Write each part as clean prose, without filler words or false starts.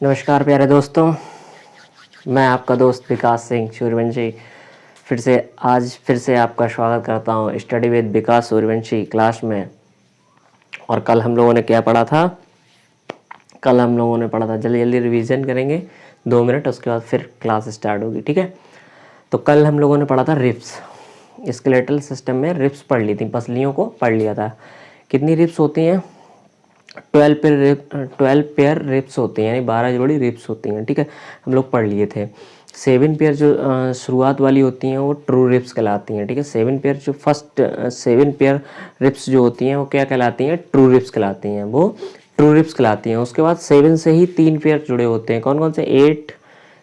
नमस्कार प्यारे दोस्तों, मैं आपका दोस्त विकास सिंह सूर्यवंशी फिर से आपका स्वागत करता हूं study with Vikas Suryavanshi class में। और कल हम लोगों ने क्या पढ़ा था? कल हम लोगों ने पढ़ा था, जल्दी जल्दी रिवीजन करेंगे 2 मिनट, उसके बाद फिर क्लास स्टार्ट होगी, ठीक है। तो कल हम लोगों ने पढ़ा था रिब्स। स्केलेटल सिस्टम में रिब्स पढ़ ली थी, पसलियों को पढ़ लिया था। कितनी रिब्स होती हैं? 12 पेयर रिब्स होती हैं, यानी 12 जोड़ी रिब्स होती हैं, ठीक है, हम लोग पढ़ लिए थे। 7 पेयर जो शुरुआत वाली होती हैं वो ट्रू रिब्स कहलाती हैं, ठीक है। 7 पेयर जो फर्स्ट 7 पेयर रिब्स जो होती हैं वो क्या कहलाती हैं? ट्रू रिब्स कहलाती हैं, वो ट्रू रिब्स कहलाती हैं। उसके बाद 7 से ही 3 पेयर जुड़े होते हैं, कौन कौन से?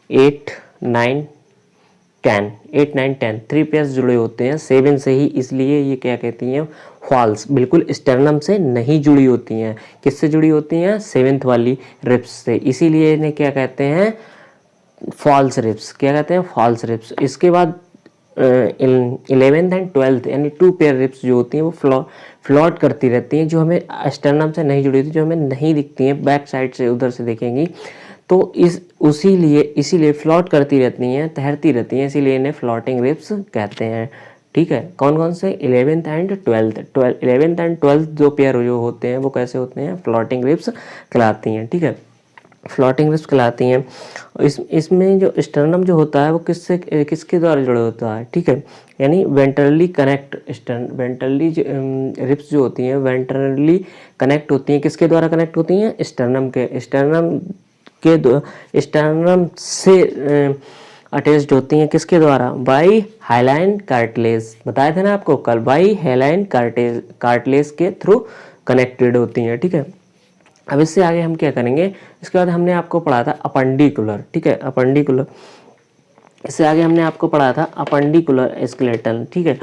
8 9 10, 8 9 10 3 पेयर्स जुड़े होते हैं 7 से ही, इसलिए ये क्या कहती हैं? फॉल्स, बिल्कुल स्टर्नम से नहीं जुड़ी होती हैं। किससे जुड़ी होती हैं? 7th वाली रिब्स से, इसीलिए इन्हें क्या कहते हैं? False ribs. क्या कहते हैं? False ribs. इसके बाद 11th एंड 12th यानी 2 पेयर रिब्स जो होती हैं वो फ्लॉट करती रहती हैं, जो हमें स्टर्नम से नहीं जुड़ी होती, जो हमें नहीं दिखती हैं, बैक साइड से उधर से देखेंगी तो इसीलिए फ्लॉट करती रहती हैं, तैरती रहती हैं, इसीलिए इन्हें फ्लॉटिंग रिब्स कहते हैं, ठीक है। कौन कौन से? 11th and 12th 11th and 12th जो पेयर जो होते हैं वो कैसे होते हैं? फ्लॉटिंग रिब्स कहलाती हैं, ठीक है, फ्लॉटिंग रिब्स कहलाती हैं। इसमें जो स्टर्नम जो होता है वो किसके द्वारा जुड़ा होता है, ठीक है, यानी वेंट्रली रिब्स जो होती हैं वेंट्रली कनेक्ट होती हैं, किसके द्वारा कनेक्ट होती हैं? स्टर्नम से अटैच्ड होती हैं, किसके द्वारा? By hyaline cartilage. बताया था ना आपको कल, बाई हाइलाइन कार्टिलेज के थ्रू कनेक्टेड होती हैं, ठीक है। अब इससे आगे हम क्या करेंगे? इसके बाद हमने आपको पढ़ा था अपेंडिकुलर, ठीक है, अपेंडिकुलर। इससे आगे हमने आपको पढ़ा था अपेंडिकुलर स्केलेटन, ठीक है,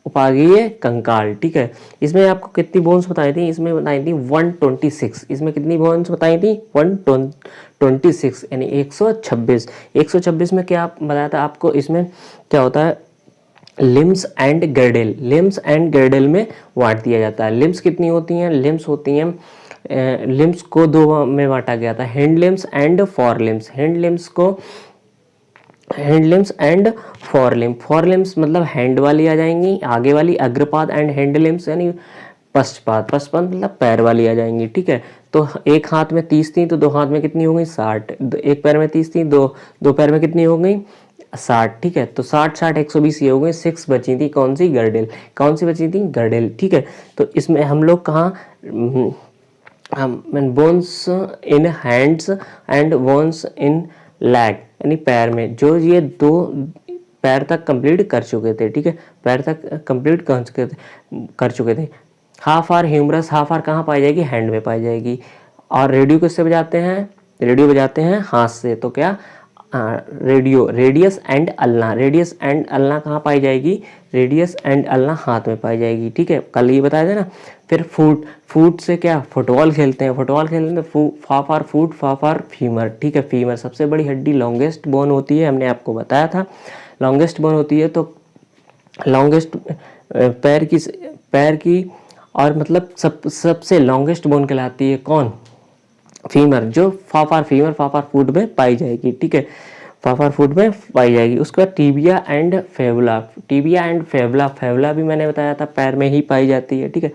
उपागीय कंकाल, ठीक है। इसमें आपको कितनी बोन्स बताई थी? इसमें बताई थी 126। इसमें कितनी बोन्स बताई थी? 126 यानी 126। 126 में क्या बताया था आपको? इसमें क्या होता है? लिम्स एंड गर्डेल, लिम्स एंड गर्डेल में बांट दिया जाता है। लिम्स कितनी होती हैं? लिम्स होती हैं, लिम्स को 2 में बांटा गया था, hand limbs and for limbs. Hand limbs and for limbs मतलब हैंड वाली आ जाएंगी, आगे वाली अग्रपाद, एंड हैंड लिम्स यानी पश्चपाद मतलब पैर वाली आ जाएंगी, ठीक है। तो एक हाथ में 30 थी तो 2 हाथ में कितनी हो गई? 60। एक पैर में 30 थी, दो पैर में कितनी हो गई? 60, ठीक है। तो 60 120 ये हो गई। 6 बची थी, कौन सी? गर्डेल। कौन सी बची थी? गर्डेल, ठीक है। तो इसमें हम लोग कहाँ bones in hands and bones in lag यानी पैर में, जो ये 2 पैर तक कंप्लीट कर चुके थे, ठीक है, पैर तक कंप्लीट कर चुके थे। Half are humerus, half are कहाँ पाई जाएगी? हैंड में पाई जाएगी। और रेडियो किससे बजाते हैं? रेडियो बजाते हैं हाथ से। तो क्या? रेडियस एंड अल्ना कहाँ पाई जाएगी? रेडियस एंड अल्ना हाथ में पाई जाएगी, ठीक है, कल ये बताया था ना। फिर फुट से क्या? फुटबॉल खेलते हैं, फाफ आर फुट, फाफ आर फीमर, ठीक है। फीमर सबसे बड़ी हड्डी, लॉन्गेस्ट बोन होती है, हमने आपको बताया था लॉन्गेस्ट बोन होती है। तो लॉन्गेस्ट पैर की और मतलब सबसे लॉन्गेस्ट बोन कहलाती है कौन? फीमर, जो फाफार फुट में पाई जाएगी, ठीक है, फाफार फुट में पाई जाएगी। उसके बाद टिबिया एंड फेवला भी मैंने बताया था पैर में ही पाई जाती है, ठीक है।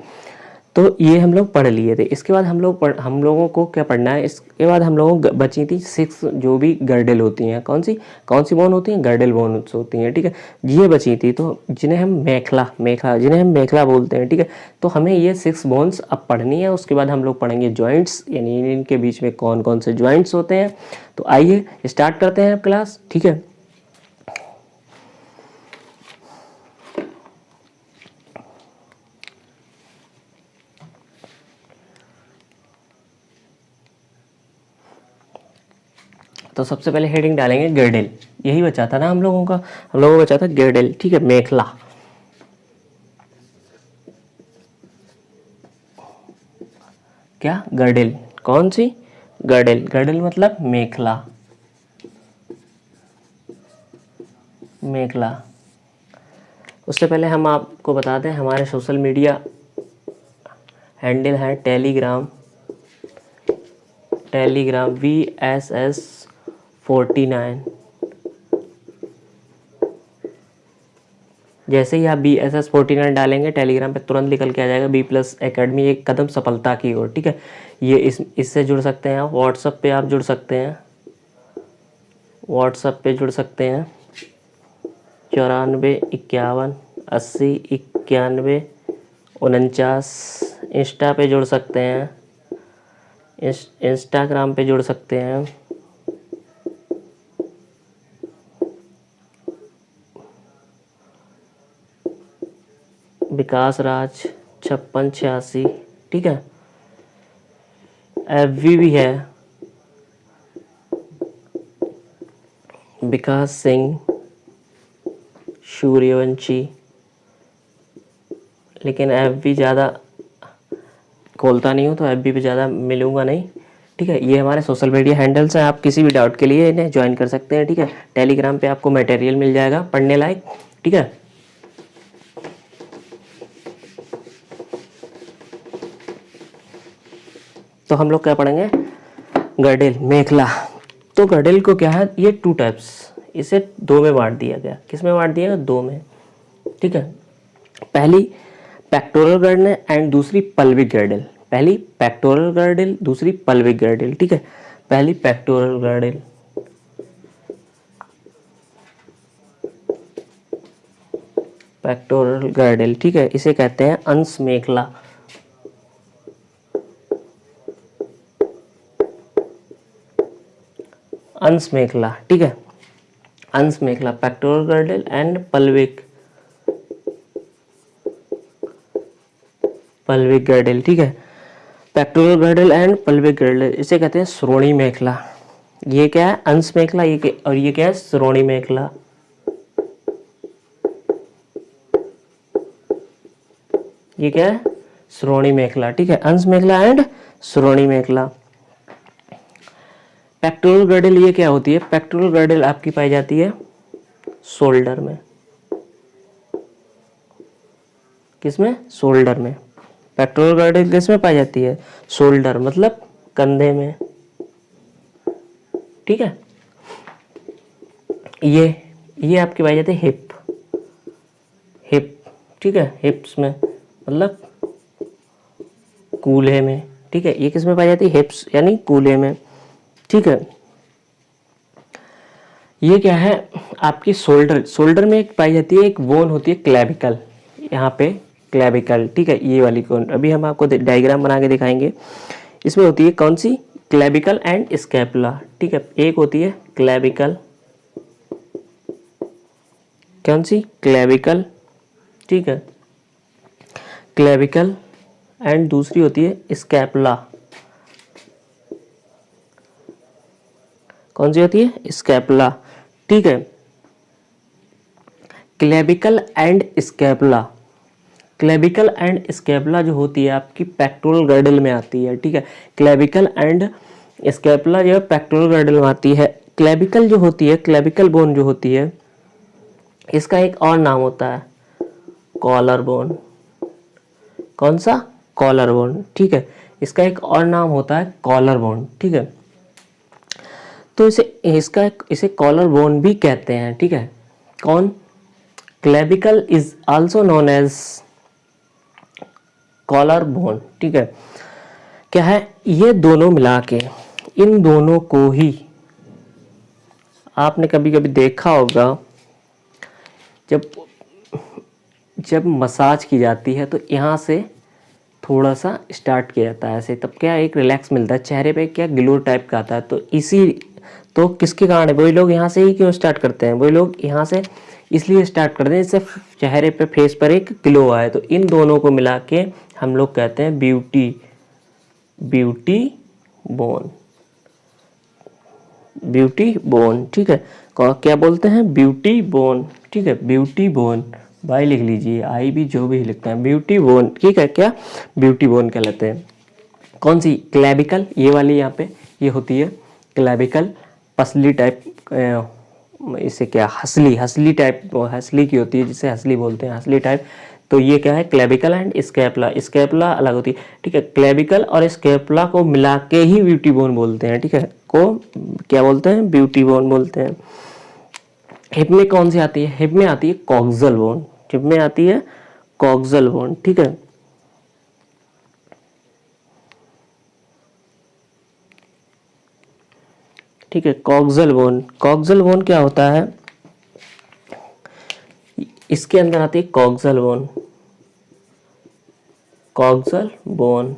तो ये हम लोग पढ़ लिए थे। इसके बाद हम लोगों को क्या पढ़ना है? इसके बाद हम लोगों को बची थी 6 जो भी गर्डल होती हैं, कौन सी बोन होती हैं? गर्डल बोन होती हैं, ठीक है, ये बची थी। तो जिन्हें हम मेखला बोलते हैं, ठीक है। तो हमें ये 6 बोन्स अब पढ़नी है। उसके बाद हम लोग पढ़ेंगे जॉइंट्स, यानी इनके बीच में कौन कौन से जॉइंट्स होते हैं। तो आइए स्टार्ट करते हैं क्लास, ठीक है। तो सबसे पहले हेडिंग डालेंगे गर्डेल, यही बचा था ना हम लोगों को बचा था गर्डेल, ठीक है, मेखला। क्या? गर्डेल, कौन सी? गर्डेल मतलब मेखला। उससे पहले हम आपको बता दें हमारे सोशल मीडिया हैंडल है टेलीग्राम VSS49। जैसे ही आप VSS49 डालेंगे टेलीग्राम पे तुरंत निकल के आ जाएगा B+ एकेडमी, एक कदम सफलता की ओर। ठीक है, ये इससे जुड़ सकते हैं आप। व्हाट्सएप पे आप जुड़ सकते हैं, व्हाट्सएप पे जुड़ सकते हैं 94 51 80 91 49। इंस्टा पे जुड़ सकते हैं, इंस्टाग्राम पे जुड़ सकते हैं। विकास राज 5686। ठीक है, FB भी है, विकास सिंह सूर्यवंशी, लेकिन FB ज़्यादा खोलता नहीं हूँ तो FB पे ज़्यादा मिलूँगा नहीं। ठीक है, ये हमारे सोशल मीडिया हैंडल्स हैं, आप किसी भी डाउट के लिए इन्हें ज्वाइन कर सकते हैं। ठीक है, टेलीग्राम पे आपको मटेरियल मिल जाएगा पढ़ने लायक। ठीक है, तो हम लोग क्या पढ़ेंगे, गर्डेल मेखला। तो गर्डेल को क्या है, ये 2 टाइप्स, इसे 2 में बांट दिया गया। किस में बांट दिया गया, 2 में। ठीक है, पहली पेक्टोरल गर्डेल एंड दूसरी पल्विक गर्डेल। पहली पेक्टोरल गर्डेल, दूसरी पल्विक गर्डेल। ठीक है, पहली पेक्टोरल गर्डेल, पेक्टोरल गर्डेल। ठीक है, इसे कहते हैं अंश मेखला। अंश मेखला। ठीक है, अंश मेखला, पेक्टोरल गर्डेल एंड पल्विक गर्डेल। ठीक है, पेक्टोरल गर्डेल एंड पल्विक गर्डेल, इसे कहते हैं श्रोणी मेखला। ये क्या है, अंश मेखला, और ये क्या है, श्रोणी मेखला। ये क्या है, श्रोणी मेखला। ठीक है, अंश मेखला एंड श्रोणी मेखला। पेक्टोरल गर्डेल ये क्या होती है, पेक्टोरल गर्डेल आपकी पाई जाती है शोल्डर में। किसमें, शोल्डर में। पेक्टोरल गर्डेल किस में पाई जाती है, शोल्डर, मतलब कंधे में। ठीक है, ये आपकी पाई जाती है हिप। ठीक है, हिप्स में, मतलब कूल्हे में। ठीक है, ये किस में पाई जाती है, हिप्स यानी कूल्हे में। ठीक है, ये क्या है, आपकी शोल्डर में एक पाई जाती है, एक बोन होती है क्लेविकल, यहाँ पे क्लेविकल। ठीक है, ये वाली कौन, अभी हम आपको डायग्राम बना के दिखाएंगे। इसमें होती है कौन सी, क्लेविकल एंड स्कैपुला। ठीक है, एक होती है क्लेविकल, कौन सी, क्लेविकल। ठीक है, क्लेविकल, एंड दूसरी होती है स्कैपुला। कौन सी होती है, स्कैपुला। ठीक है, clavicle and scapula. Clavicle and scapula जो होती है आपकी पेक्टोरल गर्डल में आती है। ठीक है, क्लेविकल एंड स्कैपुला जो है पेक्टोरल गर्डल में आती है। क्लेविकल जो होती है, क्लेविकल बोन जो होती है, इसका एक और नाम होता है कॉलर बोन। कौन सा, कॉलर बोन। ठीक है, इसका एक और नाम होता है कॉलर बोन। ठीक है, तो इसे कॉलर बोन भी कहते हैं। ठीक है, कौन, clavicle is also known as collar bone. ठीक है, क्या है, ये दोनों मिला के, इन दोनों को ही आपने कभी कभी देखा होगा, जब मसाज की जाती है तो यहाँ से थोड़ा सा स्टार्ट किया जाता है ऐसे, तब क्या एक रिलैक्स मिलता है चेहरे पे, क्या ग्लो टाइप का आता है। तो किसके कारण है, वही लोग यहाँ से ही क्यों स्टार्ट करते हैं, वही लोग यहाँ से इसलिए स्टार्ट करते हैं इससे चेहरे पे, फेस पर एक ग्लो आए। तो इन दोनों को मिला के हम लोग कहते हैं ब्यूटी बोन। Beauty bone. ठीक है, क्या बोलते हैं, ब्यूटी बोन। ठीक है, ब्यूटी बोन, भाई लिख लीजिए, आई भी जो भी लिखते हैं, ब्यूटी बोन। ठीक है, क्या, ब्यूटी बोन कहलाते हैं। कौन सी, क्लेविकल, ये वाली यहाँ पे ये होती है क्लेविकल, पसली टाइप, इसे क्या, हसली टाइप, हसली की होती है जिसे हसली बोलते हैं, हसली टाइप। तो ये क्या है, क्लेविकल एंड स्कैपुला। स्कैपुला अलग होती है, ठीक है। क्लेविकल और स्कैपुला को मिला के ही ब्यूटी बोन बोलते हैं, ठीक है। को क्या बोलते हैं, ब्यूटी बोन बोलते हैं। हिप में कौन सी आती है, हिप में आती है कॉक्सल बोन, हिप में आती है कॉक्सल बोन, ठीक है। ठीक है, कॉक्सल बोन। कॉक्सल बोन क्या होता है, इसके अंदर आती है coxal bone. Coxal bone,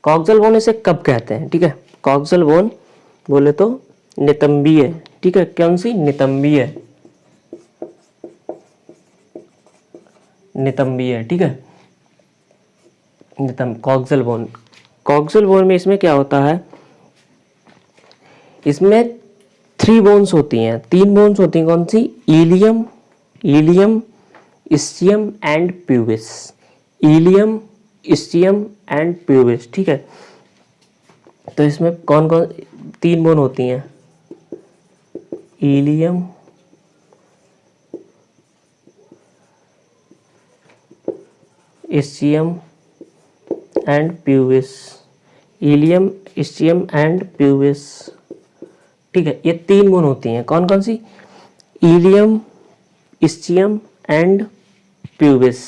coxal bone इसे कब कहते हैं, ठीक है। कॉक्सल बोन बोले तो नितंबीय, ठीक है। कौन सी, नितंबीय, नितंबीय, ठीक है। कॉक्सल बोन, कॉक्सल बोन में इसमें क्या होता है, इसमें 3 बोन्स होती हैं, 3 बोन्स होती हैं। कौन सी, ilium, ilium, ischium and pubis. Ilium, ischium and pubis, ठीक है। तो इसमें कौन कौन 3 बोन होती हैं, ilium, ischium and pubis. Ilium, ischium and pubis, ठीक है। ये 3 बोन होती हैं, कौन कौन सी, ilium, ischium and pubis.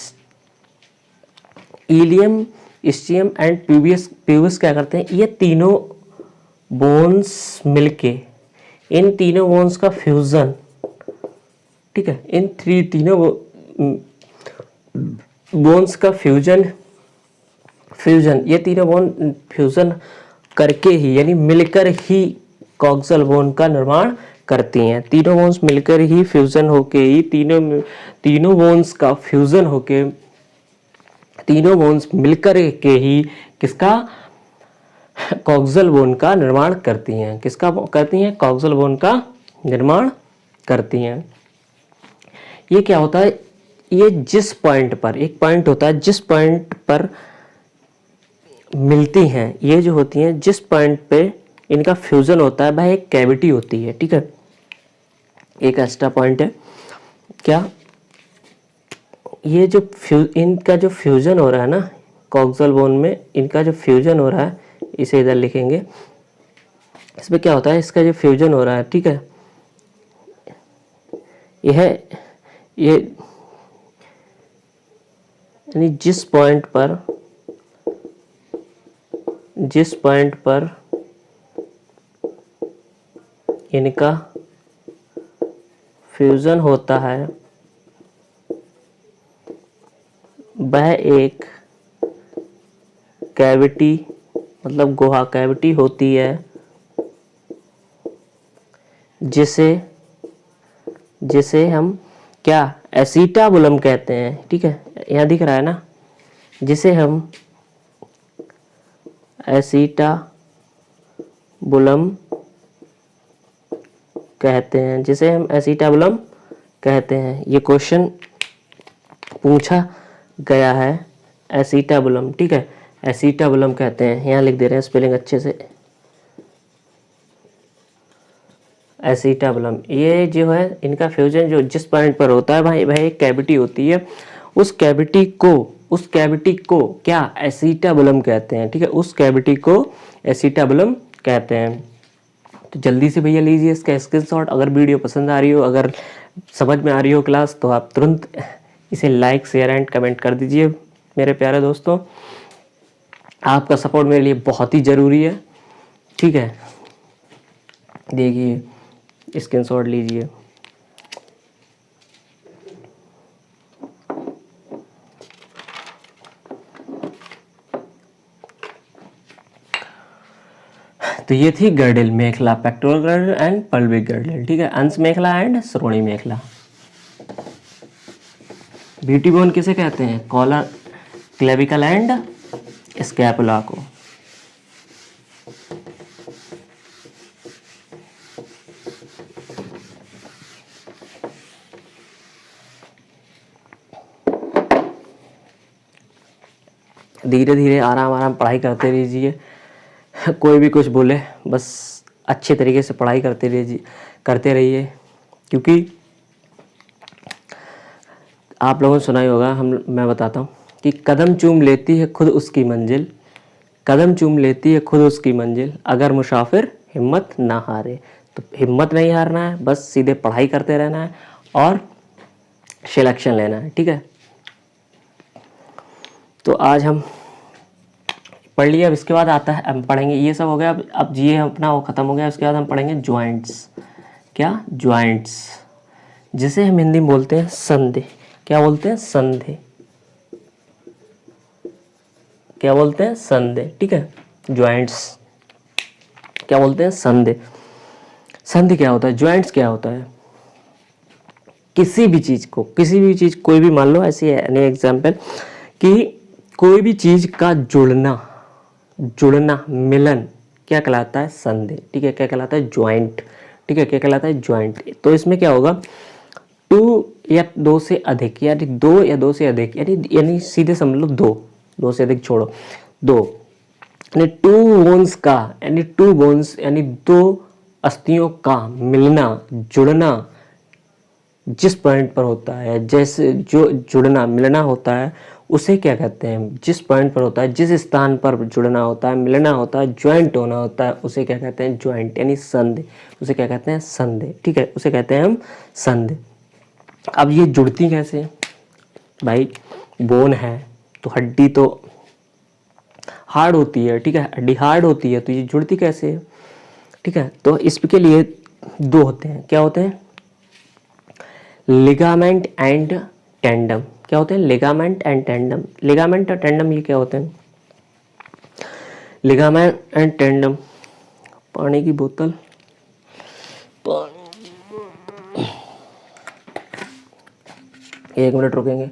Ilium, ischium and pubis, pubis क्या करते हैं, ये तीनों बोन्स मिलके, इन तीनों बोन्स का फ्यूजन, ठीक है। इन तीनों बोन्स का फ्यूजन, ये तीनों बोन फ्यूजन करके ही, यानी मिलकर ही कॉक्सल बोन का निर्माण करती हैं। तीनों बोन्स मिलकर ही फ्यूजन होके ही, तीनों बोन्स का फ्यूजन होके, तीनों बोन्स मिलकर के ही किसका, कॉक्सल बोन का निर्माण करती हैं। किसका करती हैं, कॉक्सल बोन का निर्माण करती हैं। ये क्या होता है, ये जिस पॉइंट पर, एक पॉइंट होता है जिस पॉइंट पर मिलती हैं, ये जो होती हैं जिस पॉइंट पे इनका फ्यूजन होता है वह एक कैविटी होती है, ठीक है। एक एक्स्ट्रा पॉइंट है क्या, ये जो इनका जो फ्यूजन हो रहा है ना कॉक्सल बोन में, इनका जो फ्यूजन हो रहा है, इसे इधर लिखेंगे। इसमें क्या होता है, इसका जो फ्यूजन हो रहा है, ठीक है, यह ये यानी जिस पॉइंट पर इनका फ्यूजन होता है वह एक कैविटी, मतलब गुहा, कैविटी होती है, जिसे हम क्या, एसीटाबुलम कहते हैं, ठीक है। यहाँ दिख रहा है ना, जिसे हम एसीटाबुलम कहते हैं, जिसे हम एसीटाबुलम कहते हैं। ये क्वेश्चन पूछा गया है, एसीटाबुलम, ठीक है। एसीटाबुलम कहते हैं, यहाँ लिख दे रहे हैं स्पेलिंग अच्छे से, एसीटाबुलम। ये जो है इनका फ्यूजन जो जिस पॉइंट पर होता है वह एक कैविटी होती है, उस कैविटी को क्या, एसीटाबुलम कहते हैं, ठीक है। उस कैविटी को एसीटाबुलम कहते हैं। तो जल्दी से भैया लीजिए इसका स्क्रीनशॉट। अगर वीडियो पसंद आ रही हो, अगर समझ में आ रही हो क्लास, तो आप तुरंत इसे लाइक, शेयर एंड कमेंट कर दीजिए मेरे प्यारे दोस्तों। आपका सपोर्ट मेरे लिए बहुत ही ज़रूरी है, ठीक है। देखिए स्क्रीनशॉट लीजिए। तो ये थी गर्डल मेखला, pectoral girdle and pelvic girdle, ठीक है। अंश मेखला एंड श्रोणी मेखला। ब्यूटी बोन किसे कहते हैं, कॉलर, क्लेविकल एंड स्कैपुला को। धीरे धीरे आराम आराम पढ़ाई करते रहिए, कोई भी कुछ बोले बस अच्छे तरीके से पढ़ाई करते रहिए, क्योंकि आप लोगों ने सुना ही होगा, मैं बताता हूँ कि कदम चूम लेती है खुद उसकी मंजिल, कदम चूम लेती है खुद उसकी मंजिल, अगर मुसाफिर हिम्मत ना हारे। तो हिम्मत नहीं हारना है, बस सीधे पढ़ाई करते रहना है और सिलेक्शन लेना है, ठीक है। तो आज हम पढ़ लिया। अब इसके बाद आता है, हम पढ़ेंगे, ये सब हो गया, अब ये अपना वो ख़त्म हो गया। उसके बाद हम पढ़ेंगे ज्वाइंट्स। क्या? ज्वाइंट्स, जिसे हम हिंदी में बोलते हैं संधि। क्या बोलते हैं? संधि। क्या बोलते हैं? संधि, ठीक है। ज्वाइंट्स क्या बोलते हैं? संधि। संधि क्या होता है? ज्वाइंट्स क्या होता है? किसी भी चीज़ को, किसी भी चीज़, कोई भी, मान लो ऐसी है एग्जाम्पल कि कोई भी चीज़ का जुड़ना, जुड़ना, मिलन क्या कहलाता है? संधि, ठीक है। क्या कहलाता है? ज्वाइंट, ठीक है। क्या कहलाता है? ज्वाइंट। तो इसमें क्या होगा? टू या दो से अधिक, यानी दो या दो से अधिक, यानी सीधे समझ लो दो से अधिक छोड़ो, दो, यानी टू बोन्स का, यानी टू बोन्स यानी दो अस्थियों का मिलना, जुड़ना जिस पॉइंट पर होता है, जैसे जो जुड़ना मिलना होता है उसे क्या कहते हैं? जिस पॉइंट पर होता है, जिस स्थान पर जुड़ना होता है, मिलना होता है, ज्वाइंट होना होता है, उसे क्या कहते हैं? ज्वाइंट, यानी संधि। उसे क्या कहते हैं? संधि, ठीक है। उसे कहते हैं हम संधि। अब ये जुड़ती कैसे है भाई? बोन है तो हड्डी तो हार्ड होती है, ठीक है। हड्डी हार्ड होती है, तो ये जुड़ती कैसे है? ठीक है। तो इसके लिए दो होते हैं। क्या होते हैं? Ligament and tandem. क्या होते हैं? Ligament and tandem. लिगामेंट और टेंडम ये क्या होते हैं? लिगामेंट एंड टेंडम, पानी की बोतल, एक मिनट रुकेंगे।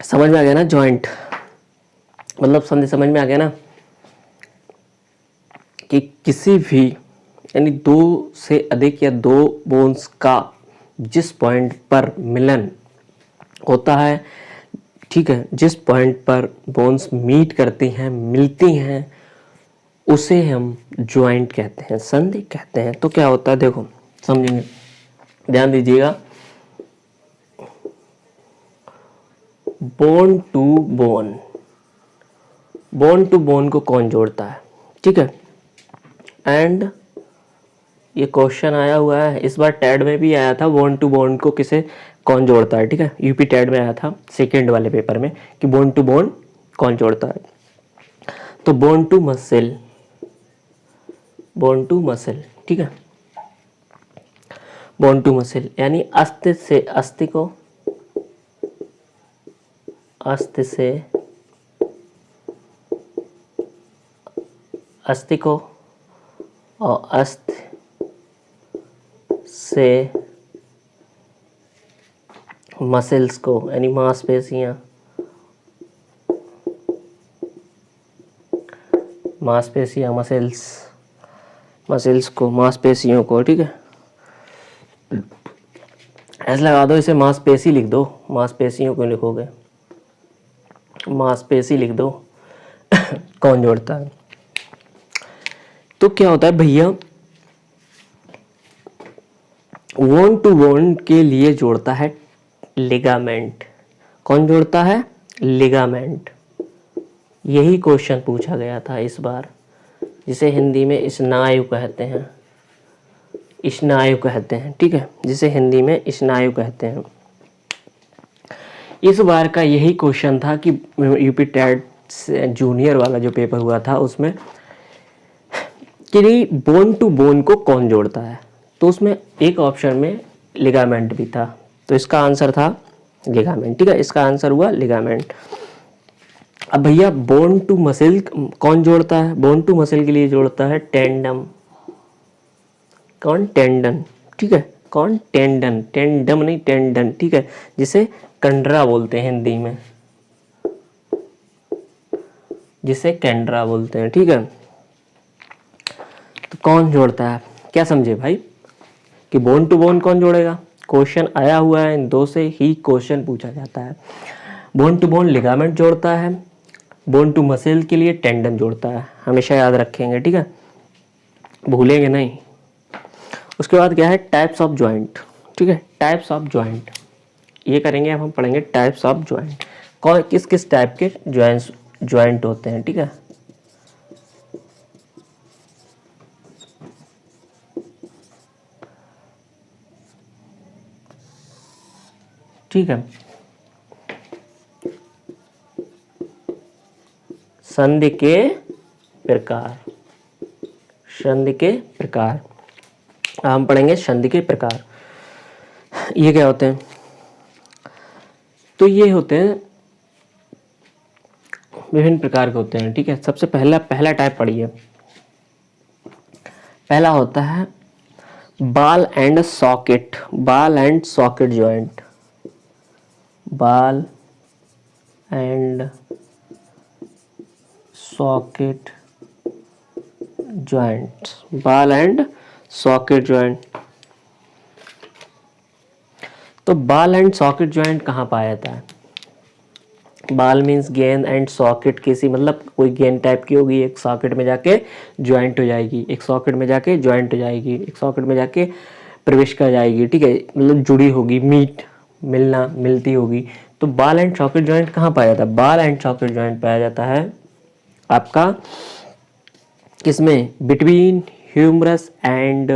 समझ में आ गया ना? जॉइंट मतलब संधि समझ में आ गया ना, कि किसी भी, यानी दो से अधिक या दो बोन्स का जिस पॉइंट पर मिलन होता है, ठीक है, जिस पॉइंट पर बोन्स मीट करती हैं, मिलती हैं, उसे हम ज्वाइंट कहते हैं, संधि कहते हैं। तो क्या होता है देखो, समझेंगे, ध्यान दीजिएगा। Bone to bone, bone to bone को कौन जोड़ता है? ठीक है। एंड ये क्वेश्चन आया हुआ है, इस बार टैड में भी आया था, बोन टू बोन को किसे कौन जोड़ता है, ठीक है। यूपी टैड में आया था सेकेंड वाले पेपर में कि बोन टू बोन कौन जोड़ता है। तो bone to muscle, bone to muscle, ठीक है। बोन टू मसल यानी अस्थि से अस्थि को, अस्थि से अस्थि को और अस्थि से मसल्स को, यानी मांसपेशियां, मांसपेशियां, मसल्स, मसल्स को, मांसपेशियों को, ठीक है। ऐसे लगा दो, इसे मांसपेशी लिख दो, मांसपेशियों को लिखोगे, मांसपेशी लिख दो। कौन जोड़ता है? तो क्या होता है भैया, बोन टू बोन के लिए जोड़ता है लिगामेंट। कौन जोड़ता है? लिगामेंट। यही क्वेश्चन पूछा गया था इस बार, जिसे हिंदी में स्नायु कहते हैं, स्नायु कहते हैं, ठीक है, जिसे हिंदी में स्नायु कहते हैं। इस बार का यही क्वेश्चन था कि यूपी टेट से जूनियर वाला जो पेपर हुआ था उसमें कि बोन टू बोन को कौन जोड़ता है, तो उसमें एक ऑप्शन में लिगामेंट भी था, तो इसका आंसर था लिगामेंट, ठीक है। इसका आंसर हुआ लिगामेंट। अब भैया बोन टू मसल कौन जोड़ता है? बोन टू मसल के लिए जोड़ता है टेंडम। कौन? टेंडन, ठीक है। कौन? टेंडन, टेंडम नहीं, टेंडन, ठीक है, जिसे कंडरा बोलते हैं हिंदी में, जिसे कैंड्रा बोलते हैं, ठीक है। तो कौन जोड़ता है? क्या समझे भाई कि बोन टू बोन कौन जोड़ेगा? क्वेश्चन आया हुआ है, इन दो से ही क्वेश्चन पूछा जाता है। बोन टू बोन लिगामेंट जोड़ता है, बोन टू मसल के लिए टेंडन जोड़ता है, हमेशा याद रखेंगे, ठीक है, भूलेंगे नहीं। उसके बाद क्या है, टाइप्स ऑफ जॉइंट, ठीक है, टाइप्स ऑफ जॉइंट, ये करेंगे अब हम पढ़ेंगे टाइप्स ऑफ जॉइंट, कौन किस किस टाइप के जॉइंट होते हैं, ठीक है। ठीक है, संधि के प्रकार, संधि के प्रकार, हम पढ़ेंगे संधि के प्रकार। ये क्या होते हैं, तो ये होते हैं विभिन्न प्रकार के होते हैं, ठीक है। सबसे पहला टाइप पढ़िए, पहला होता है ball and socket, ball and socket joint, ball and socket joint, ball and socket joint. तो बॉल एंड सॉकेट जॉइंट कहाँ पाया जाता है? बॉल मीन्स गेंद एंड सॉकेट किसी मतलब कोई गेंद टाइप की होगी, एक सॉकेट में जाके ज्वाइंट हो जाएगी, एक सॉकेट में जाके ज्वाइंट हो जाएगी, एक सॉकेट में जाके प्रवेश कर जाएगी, ठीक है, मतलब जुड़ी होगी, मिलती होगी। तो बॉल एंड सॉकेट जॉइंट कहाँ पाया जाता है? बॉल एंड सॉकेट जॉइंट पाया जाता है आपका किसमें? Between humerus and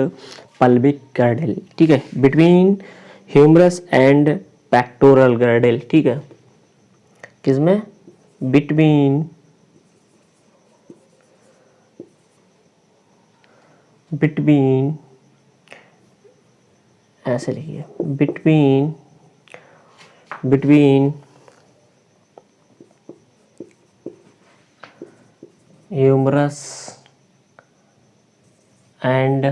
pelvic girdle, ठीक है, between humerus and pectoral girdle, ठीक है, किसमें? बिटवीन ऐसे लिखिए, between humerus and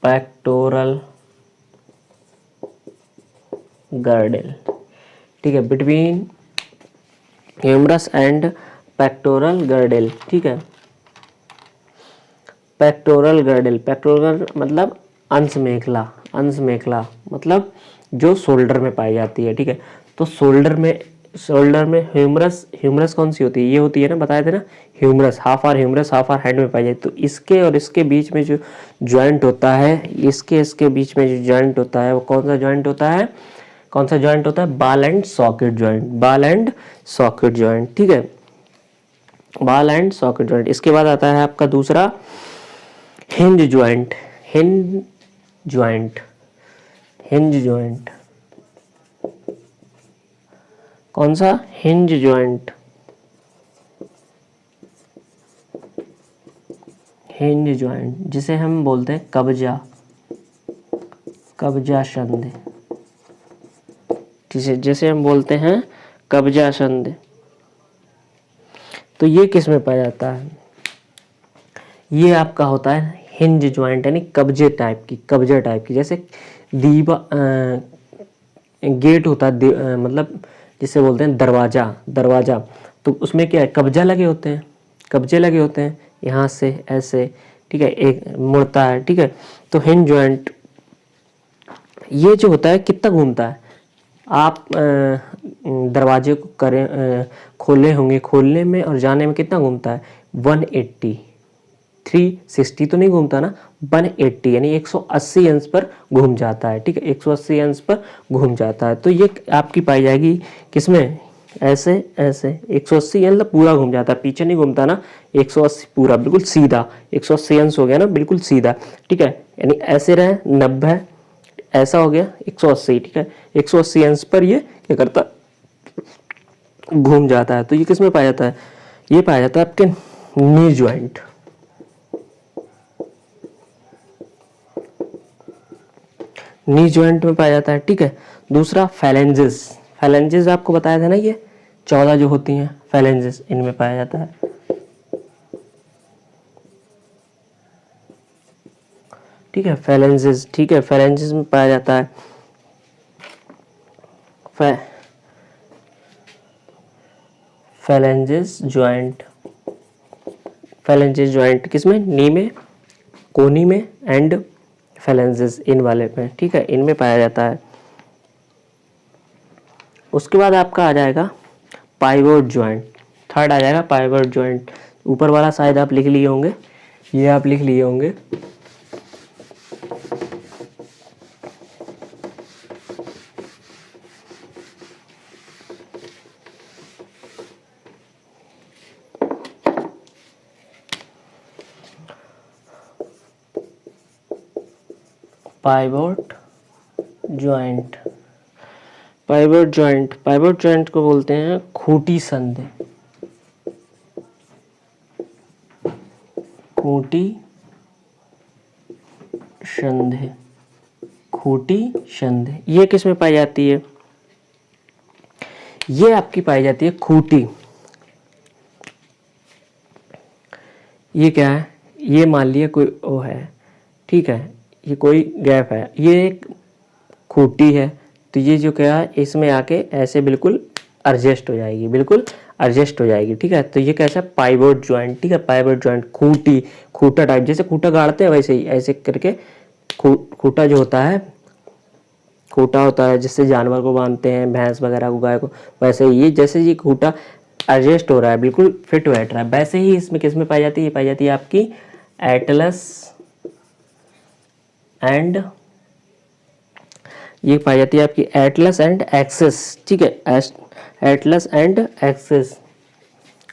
pectoral girdle, ठीक है, between humerus and pectoral girdle, ठीक है। पेक्टोरल गर्डल, पेक्टोरल मतलब अंश मेखला मतलब जो शोल्डर में पाई जाती है, ठीक है। तो शोल्डर में ह्यूमरस कौन सी होती है? ये होती है ना, बताए थे ना, humerus, half are humerus half are head में पाई जाती है। तो इसके और इसके बीच में जो ज्वाइंट होता है, इसके बीच में जो ज्वाइंट होता है वो कौन सा ज्वाइंट होता है? Ball and socket joint, ball and socket joint, ठीक है, बॉल एंड सॉकेट ज्वाइंट। इसके बाद आता है आपका दूसरा हिंज ज्वाइंट, कौन सा? हिंज ज्वाइंट, जिसे हम बोलते हैं कब्जा संधि, जैसे हम बोलते हैं कब्जा संधि। तो ये किस में पाया जाता है? ये आपका होता है हिंज ज्वाइंट, यानी कब्जा टाइप की, जैसे गेट होता है, मतलब जिसे बोलते हैं दरवाजा, तो उसमें क्या है? कब्जे लगे होते हैं यहाँ से ऐसे, ठीक है, एक मुड़ता है, ठीक है। तो हिंज ज्वाइंट ये जो होता है कितना घूमता है? आप दरवाजे को खोले होंगे, खोलने में और जाने में कितना घूमता है? 180, 360 तो नहीं घूमता ना, 180 यानी 180 अंश पर घूम जाता है, ठीक है, 180 अंश पर घूम जाता है। तो ये आपकी पाई जाएगी किसमें? ऐसे 180 मतलब पूरा घूम जाता है, पीछे नहीं घूमता ना, 180 पूरा बिल्कुल सीधा, 180 अंश हो गया ना, बिल्कुल सीधा, ठीक है, यानी ऐसे रहे 90, ऐसा हो गया 180, ठीक है, 180 अंश पर ये क्या करता है? घूम जाता है। तो ये किस में पाया जाता है? ये पाया जाता है आपके नी ज्वाइंट, में पाया जाता है, ठीक है। दूसरा फैलेंजेस आपको बताया था ना, ये 14 जो होती हैं फैलेंजेस, इनमें पाया जाता है, ठीक है, फैलेंजेस, ठीक है, फैलेंजेस में पाया जाता है। फैलेंजेस ज्वाइंट किसमें? नी में, कोनी में एंड फैलेंजेस, इन वाले पे, ठीक है, इनमें पाया जाता है। उसके बाद आपका आ जाएगा पाइवोट जॉइंट, थर्ड आ जाएगा पाइवोट जॉइंट। ऊपर वाला शायद आप लिख लिए होंगे, ये आप लिख लिए होंगे। Pivot joint, pivot joint, pivot joint को बोलते हैं खूंटी संधि, खूंटी संधि, खूंटी संधि। ये किस में पाई जाती है? ये आपकी पाई जाती है खूंटी। ये क्या है? ये मान लिया कोई ओ है, ठीक है, ये कोई गैप है, ये एक खूंटी है, तो ये जो क्या है इसमें आके ऐसे बिल्कुल एडजस्ट हो जाएगी, बिल्कुल एडजस्ट हो जाएगी, ठीक है। तो ये कैसा है? पाइवोट जॉइंट, ठीक है, पाइवोट जॉइंट, खूंटी, खूंटा टाइप, जैसे खूंटा गाड़ते हैं वैसे ही ऐसे करके खूंटा जो होता है, खूंटा होता है जिससे जानवर को बांधते हैं, भैंस वगैरह को, गाय को, वैसे ही ये जैसे ये खूंटा एडजस्ट हो रहा है, बिल्कुल फिट बैठ रहा है, वैसे ही इसमें किस में पाई जाती है? ये पाई जाती है आपकी एटलस एंड, ये पाई जाती है आपकी एटलस एंड एक्सिस, ठीक है, एटलस एंड एक्सिस।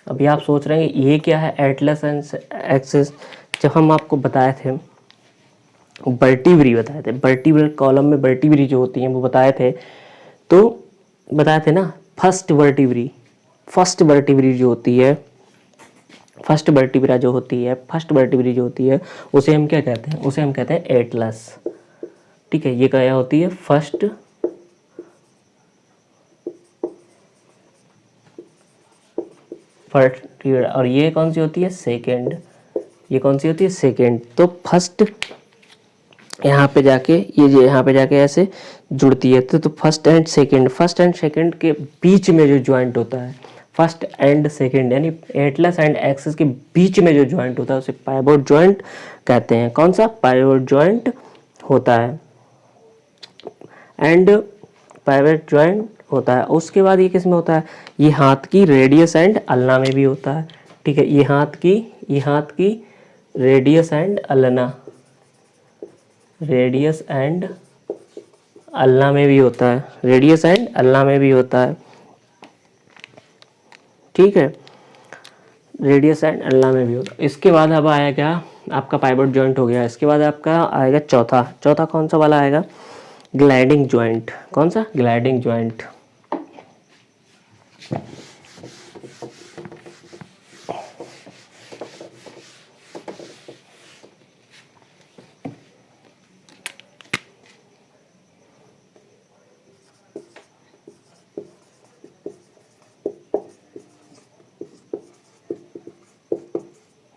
अभी आप सोच रहे हैं ये क्या है एटलस एंड एक्सिस? जब हम आपको बताए थे वर्टिब्री बताए थे, वर्टिब्रल कॉलम में वर्टिब्री जो होती हैं वो बताए थे, तो बताए थे ना फर्स्ट वर्टिब्री, फर्स्ट वर्टिब्री जो होती है, फर्स्ट वर्टिब्रा जो होती है, फर्स्ट वर्टिब्री जो होती है उसे हम क्या कहते हैं? उसे हम कहते हैं एटलस, ठीक है। ये क्या होती है? फर्स्ट वर्टिब्रा, और ये कौन सी होती है? सेकेंड, ये कौन सी होती है? सेकेंड। तो फर्स्ट यहाँ पे जाके ये जो यहाँ पे जाके ऐसे जुड़ती है, तो first and second, first and second के बीच में जो ज्वाइंट होता है, फर्स्ट एंड सेकेंड यानी एटलस एंड एक्सिस के बीच में जो ज्वाइंट होता है उसे पाइवोट ज्वाइंट कहते हैं। कौन सा? पाइवोट ज्वाइंट होता है, एंड पाइवोट ज्वाइंट होता है। उसके बाद ये किस में होता है? ये हाथ की रेडियस एंड अल्ना में भी होता है, ठीक है, ये हाथ की radius and ulna, radius and ulna में भी होता है, रेडियस एंड अल्ना में भी होता है, ठीक है, रेडियस एंड अल्ना में भी होता है। इसके बाद अब आया क्या? आपका पाइवोट जॉइंट हो गया। इसके बाद आपका आएगा चौथा, चौथा कौन सा वाला आएगा? Gliding joint. कौन सा? Gliding joint.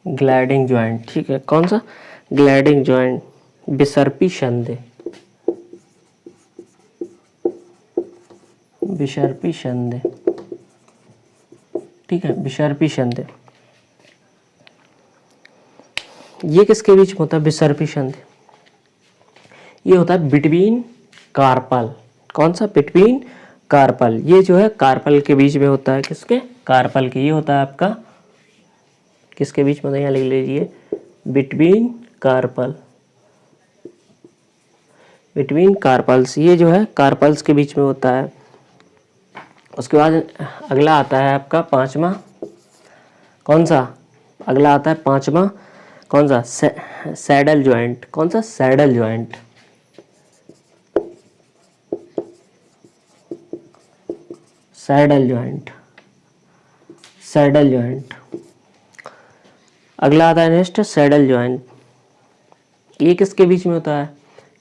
ग्लाइडिंग जॉइंट, ठीक है, कौन सा? ग्लाइडिंग जॉइंट, बिसर्पी संधि, बिसर्पी संधि, ठीक है, बिसर्पी संधि। ये किसके बीच में होता है? बिसर्पी संधि, ये होता है बिटवीन कार्पल। कौन सा? Between carpal. ये जो है कार्पल के बीच में होता है, किसके? कार्पल के। ये होता है आपका किसके बीच में होता है? यहाँ लिख लीजिए, बिटवीन कार्पल, बिटवीन कार्पल्स, ये जो है कार्पल्स के बीच में होता है। उसके बाद अगला आता है आपका पांचवा, कौन सा? अगला आता है पांचवा, कौन सा? Saddle joint. कौन सा? Saddle joint, saddle joint, saddle joint. अगला आता है नेक्स्ट सैडल जॉइंट। ये किसके बीच में होता है?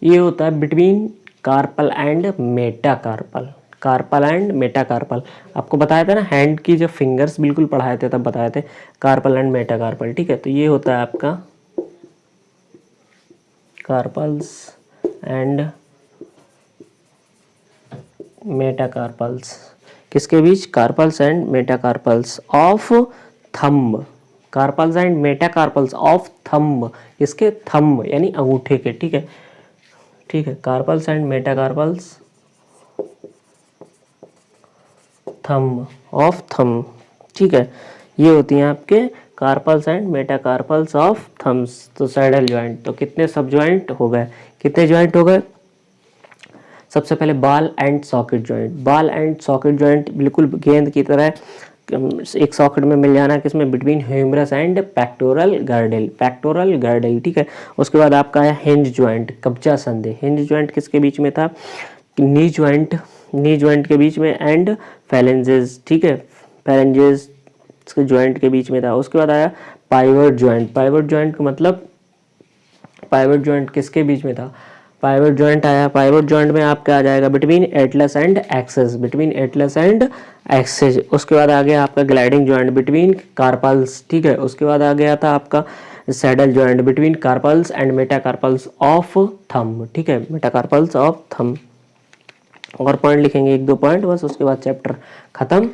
ये होता है between carpal and metacarpal, carpal and metacarpal. आपको बताया था ना हैंड की जब फिंगर्स बिल्कुल पढ़ाए थे तब बताए थे कार्पल एंड मेटाकार्पल, ठीक है। तो ये होता है आपका कार्पल्स एंड मेटाकार्पल्स, किसके बीच? Carpals and metacarpals of thumb, carpals and metacarpals of thumb, इसके थंब यानी अंगूठे के, ठीक है, ठीक है, कार्पल्स एंड मेटाकार्पल्स थम, ठीक है। ये होती हैं आपके carpals and metacarpals of thumbs. तो सैडल ज्वाइंट, तो कितने सब ज्वाइंट हो गए, कितने ज्वाइंट हो गए? सबसे पहले ball and socket joint. Ball and socket joint बिल्कुल गेंद की तरह एक सॉकेट में मिल जाना, किसमें? Between humerus and pectoral girdle, pectoral girdle, ठीक है। उसके बाद आपका है हिंज ज्वाइंट, कब्जा संधि। हिंज ज्वाइंट किसके बीच में था? नी ज्वाइंट के बीच में एंड फैलेंजेस, ठीक है, फैलेंजेस के ज्वाइंट के बीच में था। उसके बाद आया पाइवट ज्वाइंट। पाइवट ज्वाइंट का मतलब, पाइवट ज्वाइंट किसके बीच में था? पाइवट ज्वाइंट आया। पाइवट ज्वाइंट में आपका आ जाएगा between atlas and axis, between atlas and axis. उसके बाद आ गया आपका ग्लाइडिंग ज्वाइंट बिटवीन कार्पल्स, ठीक है। उसके बाद आ गया था आपका saddle joint between carpals and metacarpals of thumb, ठीक है, मेटाकार्पल्स ऑफ थंब। और पॉइंट लिखेंगे, एक दो पॉइंट बस, उसके बाद चैप्टर खत्म।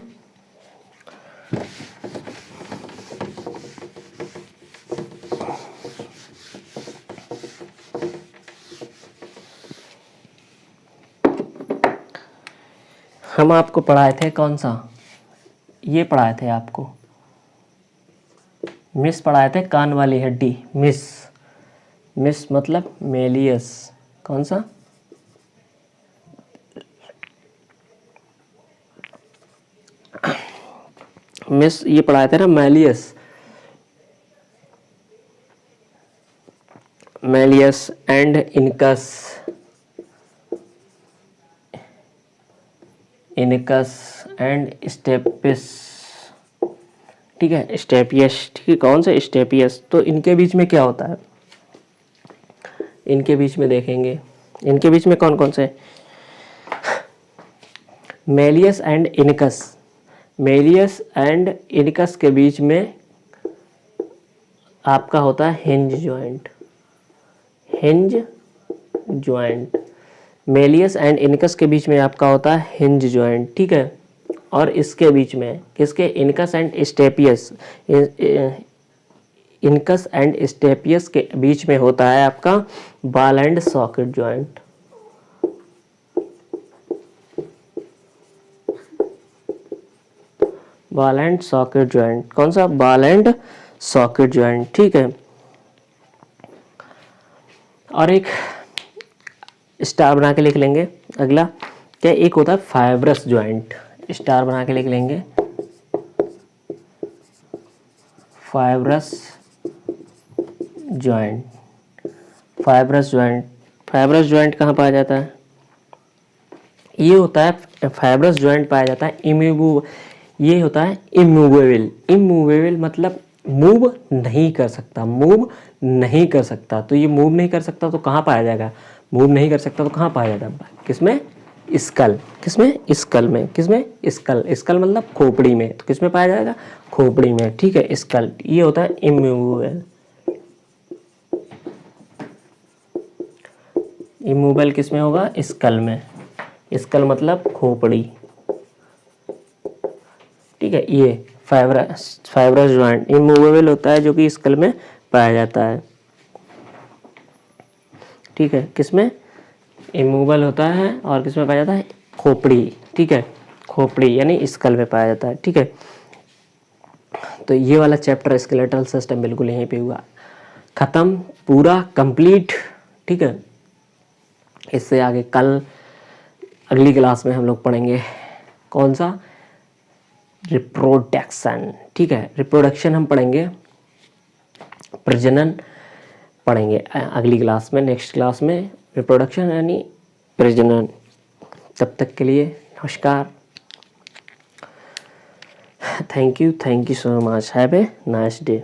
हम आपको पढ़ाए थे कौन सा? ये पढ़ाए थे आपको, मिस पढ़ाए थे, कान वाली हड्डी, मिस। मिस मतलब मेलियस, कौन सा? मिस ये पढ़ाए थे ना, malleus, malleus and incus, incus and stapes, ठीक है, स्टेपियस, ठीक है। कौन सा? स्टेपियस। तो इनके बीच में क्या होता है? इनके बीच में देखेंगे, इनके बीच में कौन कौन से? Méliès and incus. Méliès and incus के बीच में आपका होता है hinge joint, hinge joint. Méliès and incus के बीच में आपका होता है हिंज ज्वाइंट, ठीक है। और इसके बीच में किसके? इनकस एंड स्टेपियस, इनकस एंड स्टेपियस के बीच में होता है आपका ball and socket joint. Ball and socket joint, कौन सा? बॉल एंड सॉकेट ज्वाइंट, ठीक है। और एक स्टार बना के लिख लेंगे अगला, क्या? एक होता है फाइब्रस ज्वाइंट, स्टार बना के लिख लेंगे, fibrous joint. Fibrous joint, fibrous joint कहाँ पाया जाता है? ये होता है फाइब्रस ज्वाइंट पाया जाता है ये होता है इमूवेबल। इमूवेबल मतलब मूव नहीं कर सकता, मूव नहीं कर सकता। तो ये मूव नहीं कर सकता तो कहाँ पाया जाएगा? मूव नहीं कर सकता तो कहाँ पाया जाता है? किसमें? स्कल, किसमें? स्कल में, किसमें? स्कल, स्कल मतलब खोपड़ी में। तो किसमें पाया जाएगा? खोपड़ी में, ठीक है, स्कल। ये होता है इमूवेबल। इमूवेबल किसमें होगा? स्कल में। स्कल मतलब खोपड़ी, ठीक है। ये फाइब्रस ज्वाइंट इमूवेबल होता है, जो कि स्कल में पाया जाता है, ठीक है। किसमें? इमूवेबल होता है और किसमें पाया जाता है? खोपड़ी, ठीक है, खोपड़ी यानी स्कल में पाया जाता है, ठीक है। तो ये वाला चैप्टर स्केलेटल सिस्टम बिल्कुल यहीं पे हुआ खत्म, पूरा कंप्लीट, ठीक है। इससे आगे कल अगली क्लास में हम लोग पढ़ेंगे कौन सा? रिप्रोडक्शन, ठीक है। रिप्रोडक्शन हम पढ़ेंगे, प्रजनन पढ़ेंगे अगली क्लास में, नेक्स्ट क्लास में रिप्रोडक्शन यानी प्रजनन। तब तक के लिए नमस्कार, thank you so much, have a nice day.